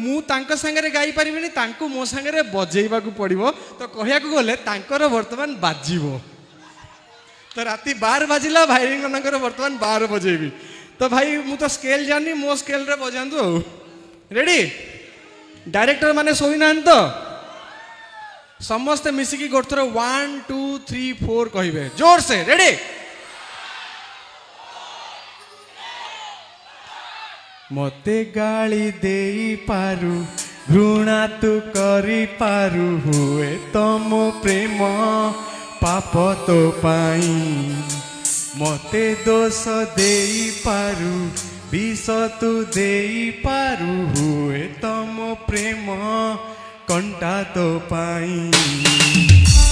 मु तांको संगे गाई पारिबिनी तांको मो संगे बजेइबा को पड़िबो तो कहया को गले तांकर वर्तमान बाजिबो तो राति 12 बाजिला भाई मनकर वर्तमान 12 बजेबी तो भाई मु तो स्केल जानी मो स्केल रे बजांतु रेडी डायरेक्टर माने सोई नान तो समस्त मिसिकी गोथर 1 2 3 4 कहिबे जोर से रेडी मते गाली देई पारु घृणा तू करी पारु हुए तम प्रेम पाप तो पाई मते दोष देई पारु विष तू देई पारु हुए तम प्रेम कंटा तो पाई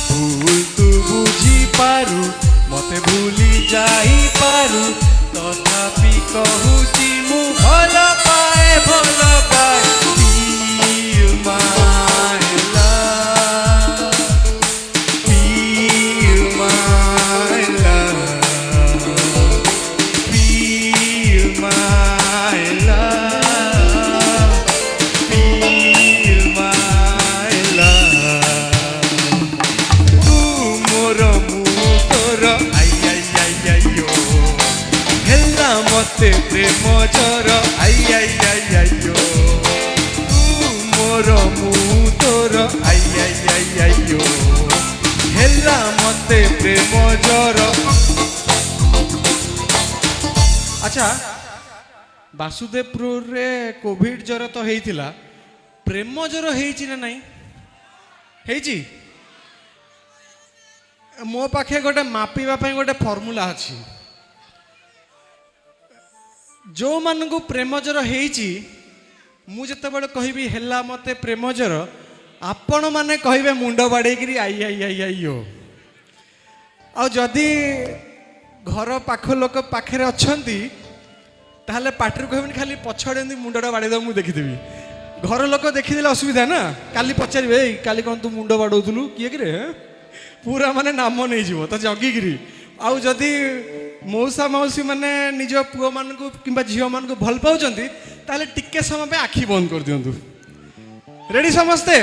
भूल तू बुझी पारु मते भूली जाई पारु तथापि कहूची मु भल पाए feel my love feel my love feel my love feel my love तू मोर मु तोर आई आई आई आई ओ हेला मते प्रेम जर आई आई आई आई ओ तू मोर मु तोर आई आई आई आई ओ हेला मते प्रेम जर। अच्छा वासुदेवपुर रे कोविड जर तो हेइतिला प्रेम जर हेइची ना नहीं हेइची मो पाखे गोटे मापिबा पई गोटे फॉर्मूला अछि जो मान को प्रेम जर हेइची मु जते बड़ कहबी हेला मते प्रेम जर आपण माने कहबे मुंड बाडे गिरी आई आई आई आई ओ आ जदी घर पाख लोक पाखे अछंती ताहले पाटर कहबनी खाली पछड़े मुंडटा बाड़े दो मु देखिदेबी घर लोक देखिदेले असुविधा ना काली पचारिबे काली कोन तू मुंड बाडौतलु किए कि रे पूरा माने नाम नहीं जीवो तो जगी गिरी आउ जदी मौसा मौसी माने निज पुओ मान को किंबा झियो मान को भल पाउचंती ताले टिके समय पे आखी बंद कर दियंतु रेडी समस्ते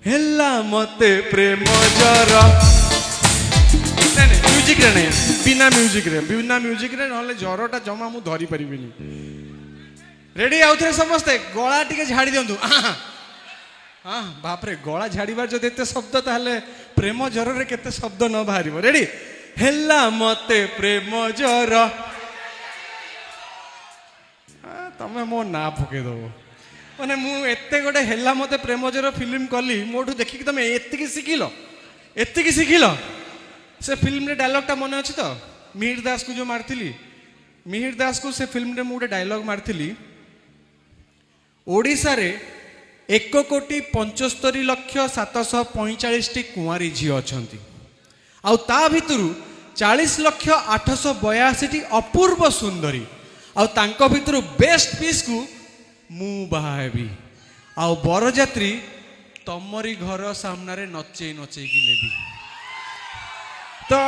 हेला मते प्रेम जर नहीं म्यूजिक रे नहीं बिना म्यूजिक रे नले जरटा जमा मु धरी परिबिनी रेडी आउथरे समस्ते गळा टिके झाड़ी दियंतु हाँ बाप रे गला झाड़ीबार जब एते शब्द ताहले प्रेम जर रे केते शब्द न बाहरिबो रेडी हेला मते प्रेम जर तमे मो ना फके दो माने मु एते गोटे हेला मते प्रेम जर फिल्म कली मोठू देखि तमे एतिकी सिखिलो से फिल्म रे डायलॉग टा मने अछि तो मिहिर दास को जो मारथिली मिहिर दास को से फिल्म रे मु गोटे डायलॉग मारथिली ओडिसा रे 1,75,745 कुआरी झी अच्छा आ भितर 40,882 अपूर्व सुंदरी आंक भितर बेस्ट पीस को मु बाहाबी आ बरजात्री तमरी घर सामने नचेई नचेई नेबी तो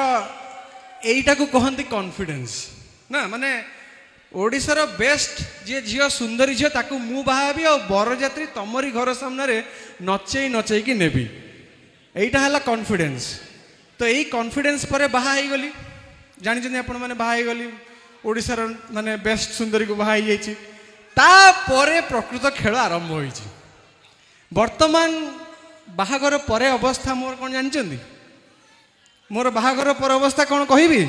यहीटा को कहती कॉन्फिडेंस ना माने ओडिशार बेस्ट जी झील सुंदरी झील ताकू मु बाहाबी आ बरजात्री तमरी घर सामने नचेई नचेई कि नेबी एटा हला कॉन्फिडेंस तो यही कॉन्फिडेंस पर बाहा ही गली जानी आपण मैंने बाहा ही गली ओडिशार माने बेस्ट सुंदरी को बाहा ही जाइछि तापरे प्रकृत खेल आरंभ होइछि वर्तमान बाहागर परे अवस्था मोर कौन जानछन्ती मोर बाहागर पर अवस्था कौन कहबी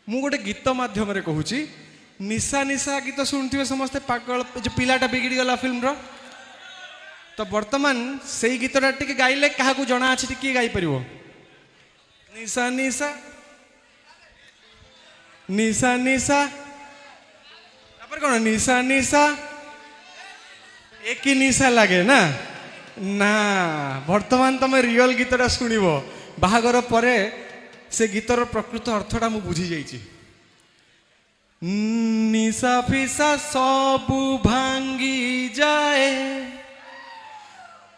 मु गोटे गीत माध्यम रे कहूची निशा निशा गीत शुणुवे समस्ते पागल जो पिलाटा बिगड़ी गला फिल्म रो तो वर्तमान से गीतटा टिके गाइले क्या जना अच्छे किए गाई पार निशा निशा निशा निशा कौन निशा निशा एक ही निशा लगे ना ना वर्तमान तुम रियल गीतटा शुणव बाहागर परे से गीतर प्रकृत अर्थटा मु बुझी जाइछि निशा फिसा सबु भांगी जाए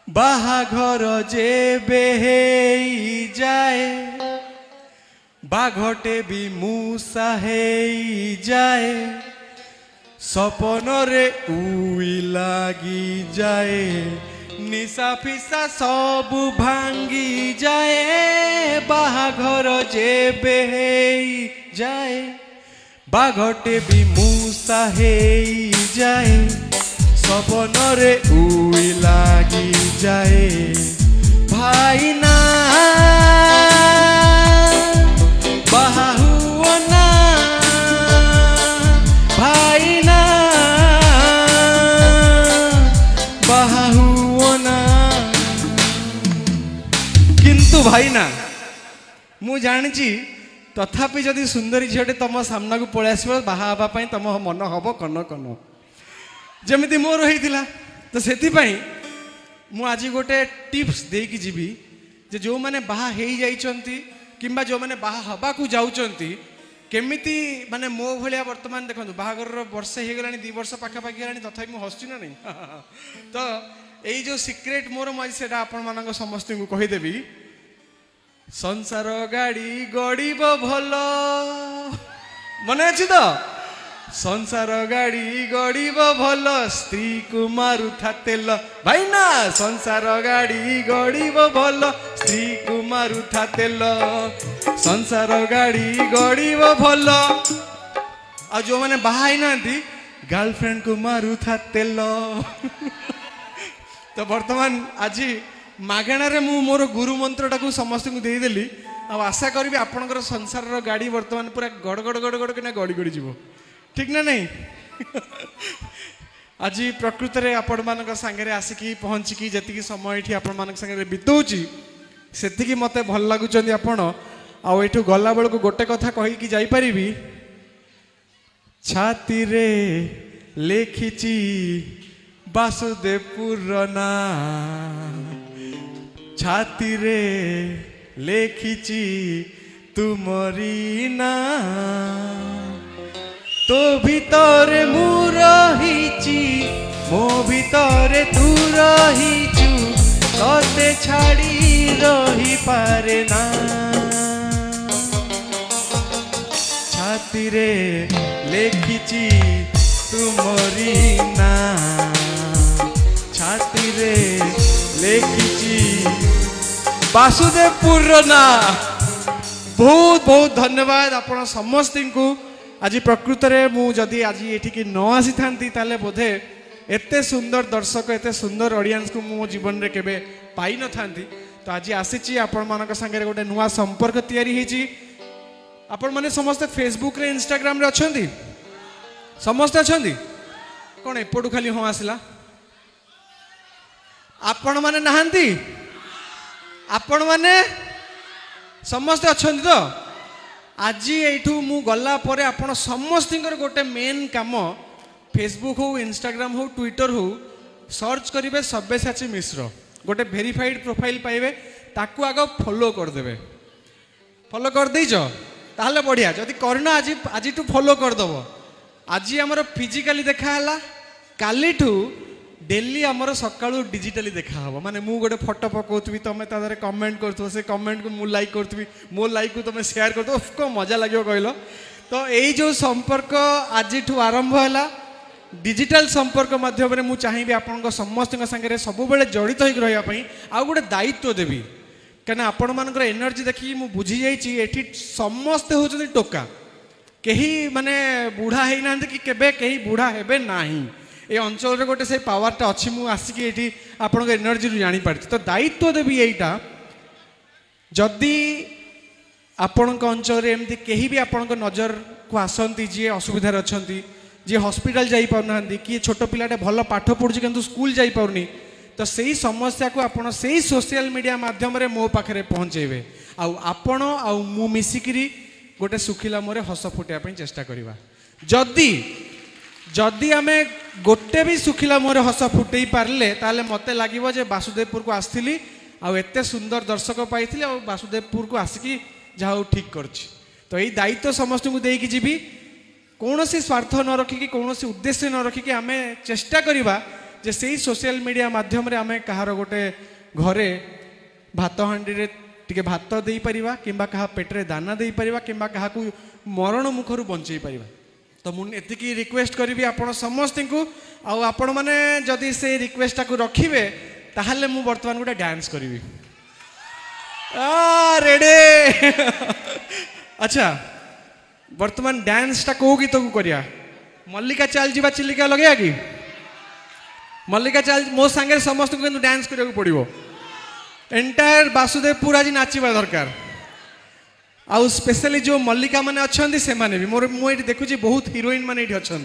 बाहाघर जेबे हेई जाए बाघटे भी मूसा हेई जाए सपनरे उई लागी जाए निशा फिसा सब भांगी जाए बाहाघर जेबे हेई जाए बाघटे भी मूसा हेई जाए सपनरे उई लागी जाए भाई ना बाहा हुआ ना भाई ना बाहा हुआ ना किंतु भाई ना मु जानी तथापि जदि सुंदरी झीटे तुम सामना को पलि आस बाहा हाँपाई तुम मन हम कन कन जमी मोर होता तो से मु आज गोटे टिप्स देकी जीवी जे जो मैंने बाहा हो जाइछंती किंबा जो मैंने बाहा हवा को जाउछंती केमिति माने मो भलिया वर्तमान देखो बाहागर वर्षे हो गलानी 2 वर्ष पाखापाखि गलानी तथापि मु हसुची ना नहीं तो यही जो सिक्रेट मोर मैं से आपण मान समस्त को कहीदेवी संसार गाड़ी गड़ब भल मन अच्छी तो संसार गाड़ी गड़ब भल स्त्री को मारुथा तेल भाई ना संसार गाड़ी गड़ब भल स्त्री को मारुथा तेल संसार गाड़ी गड़ब भल आ जो मैंने बाहा ना गर्लफ्रेंड को मारुथा तेल तो वर्तमान आज मागणार मु मोर गुरु मंत्रटा को समस्त को देदेली आशा करी आपणकर संसार गाड़ी वर्तमान पूरा गड़ गड़ गड़ गड़ कि गड़ी गड़ी जीव ठीक ना नहीं आज प्रकृत में आपण मान सांगे आसिकी पहुँचिकी जी समय ये आपण मान सांगे बीतौची से मत भल लगुच आपण आठू गला बेलू गोटे कथा कहीकि जापरि छाती रे लेखिची वासुदेवपुर ना छाती रे लेखिची तुमरी ना तो भीतर मु रहीची मो भीतर तू रहीचु तोते छाड़ी रही पारे ना छाती रे लेखिची तुमरी ना छाती रे लेखिची वासुदेवपुर ना बहुत बहुत धन्यवाद आपण समस्त को आज प्रकृत में मुझे आज ये न आसी था बोधे एते सुंदर दर्शक एते सुंदर ऑडियंस को मो जीवन में केबे पाई न था तो आज आसी आपण मान संगे गोटे नुआ संपर्क तैयारी आपण माने समस्त फेसबुक रे इंस्टाग्राम रे अछंती समस्त अछंती कौन एपटू खाली हाँ आसला आपण माने नहांती आपण माने समस्त अछंती तो आज एठू मु गला परे आपण समस्त गोटे मेन काम फेसबुक हो इंस्टाग्राम हो ट्विटर हो सर्च करेंगे सब्यसाची मिश्र गोटे वेरीफाइड प्रोफाइल पाइबे ताकू आग फॉलो करदे फॉलो कर देइछ ताहले बढ़िया जदि करना आज आज फॉलो करदब आज आमर फिजिकली देखाला काली ठू डेली आमर सकाळू डिजिटली देखा हम माने मु गोटे फोटो पकाउथबी तुम तादरे कमेंट करथबो से कमेंट को मु लाइक करथबी मो लाइक को तुम शेयर करथबो को मजा लागियो कहलो तो यही जो संपर्क आज आरंभ है डिजिटल संपर्क माध्यम रे मु चाहिबी आपन समस्त संगे सब बेले जड़ित होइक रहिया पई आ गोटे दायित्व देबी कना आपण मानकर एनर्जी देखि मु बुझी जाइछि एठी समस्त होचि टोका केही माने बूढ़ा हेइ नांत कि केबे केही बूढ़ा हेबे नाही ए अंचल रे गोटे से पावरटा अछि मु आसिकी एठी आपन एनर्जी रु जानि पारछि तो दायित्व देबी एइटा जदि आपण अंचल रे एमती केही भी आपण नजर को आसंती जी असुविधा अच्छी जी हॉस्पिटल जाई पारना किए छोट पिलाटे भल पाठ पढ़ुची किंतु स्कूल जाई पारनी तो सही समस्या को आपण सही सोशल मीडिया माध्यम रे मो पाखरे पहुँचेबे आपण मु मिसिकिरी गोटे सुखिला मोरे हस फुटाइया ପାଇଁ चेष्टा करिबा जदि जदि आमे गोटे भी सुखिला मोरे हस फुटई पारले ताले मते लागिबो जे वासुदेवपुर को आस्थिली आ एते सुंदर दर्शक पाइथिली आ वासुदेवपुर को आसिकी जहाँ ठीक करछि तो यही दायित्व समस्त को देकी जीवी कौन सी स्वार्थ न रखिकी कौन सी उद्देश्य न रखिकी आमे चेष्टा करिबा जे सही सोशल मीडिया माध्यम रे आमे कहार गोटे घरे भात हांडी रे टिके भात देई परिबा किंबा कहा पेटरे दाना देई परिबा किंबा कहा को मरण मुखरु बंचई परिबा तो मुझे एतिकी रिक्वेस्ट करी आपण समस्त को आपण मैंने जदि से रिक्वेस्ट को रखिए ताहले मु बर्तमान गोटे डांस करी रेडे अच्छा बर्तमान डांस टा कौ गीत को करिया मल्लिका चाल जीवा चिल्लिका लगे कि मल्लिका चाल मो सांगे समस्त को डांस करिया पड़ो एंटायर वासुदेवपुर आज नाचवा दरकार आउ स्पेशली जो मल्लिका माने अच्छा से माने भी मोर मुझे देखुची बहुत हिरोइन माने अच्छा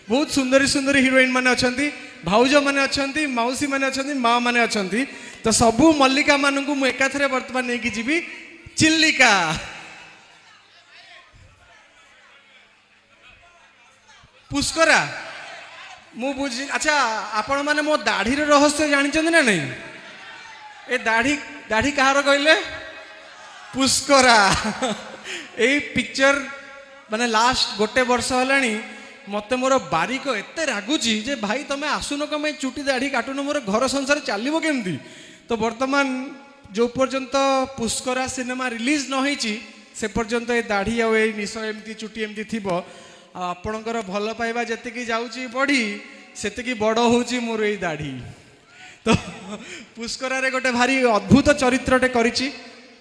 बहुत सुंदरी सुंदरी हिरोइन माने अच्छा भाउज माने अच्छा मौसी माने अच्छा माँ माने अच्छा तो सबू मल्लिका मान को मुझे एकाथरे बर्तमान नहीं जीवी चिल्लिका पुष्करा मु बुझी अच्छा आपण माने मो दाढ़ी रहस्य जानी ना नहीं ए दाढ़ी दाढ़ी कहार कहले पुष्करा यही पिक्चर माने लास्ट गोटे वर्ष है मत मोर बारिक एत रागुची जे भाई तुम्हें आसुन कम चुटी दाढ़ी काटुन मोर घर संसार चलो केमती तो बर्तमान जो पर्यंत पुष्करा सिनेमा रिलीज न होईची से पर्यंत ये दाढ़ी आ निश एमती चुटी एमती थी आपणकर भल पाइबा जी जाऊँगी बढ़ी से बड़ होची मोर ये दाढ़ी तो पुष्करा रे गोटे भारी अद्भुत चरित्रटे करिची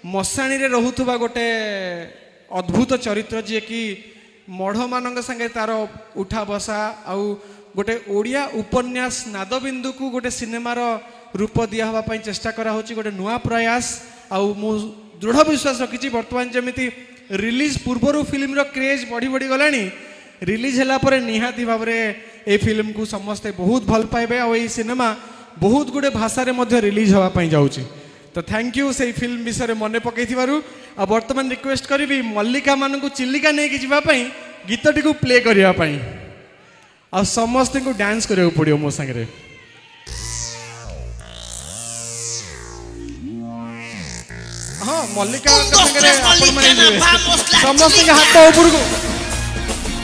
मशाणी रे रहुथुबा गोटे अद्भुत चरित्र जी कि मढ़ मान संगे तार उठा बसा आउ गोटे ओडिया उपन्यास नादबिंदु को गोटे सिनेमार रूप दिया हवा चेष्टा करा होची गोटे नुआ प्रयास आउ मु दृढ़ विश्वास रखी बर्तमान जमी रिलीज पूर्वर फिल्म रो क्रेज बढ़ी बढ़ी गलानी रिलीज होला परे निहाती भाव ए फिल्म को समस्ते बहुत भल पाइबे आ एई सिनेमा बहुत गुडे भाषा रे रिलीज हवा जाउची तो थैंक यू से फिल्म विषय मन पकई आ बर्तमान रिक्वेस्ट करी मल्लिका मान को चिल्लिका नहीं जावाई गीतटी को प्ले करने आ समस्त को डांस करा पड़ो मो सांगे हाँ मल्लिका समस्त हाथ ऊपर को